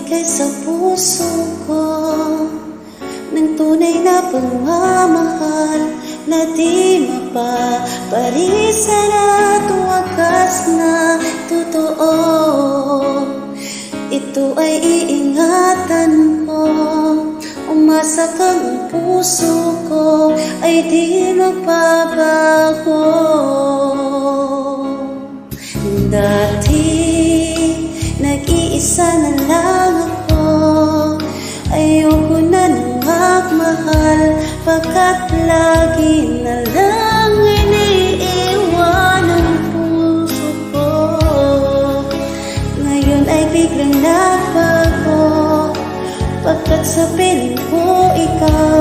ibigay sa puso ko ng tunay na pagmamahal na di mapaparisan at wagas na totoo. Ito ay iingatan mo, umasa kang ang puso ko ay di magbabago. Dati nag-iisa na lang ako, ayoko na nang magmahal, pagkat lagi na lang iniiwan ang puso ko. Ngayon ay biglang nabago, pagkat sa piling ko ikaw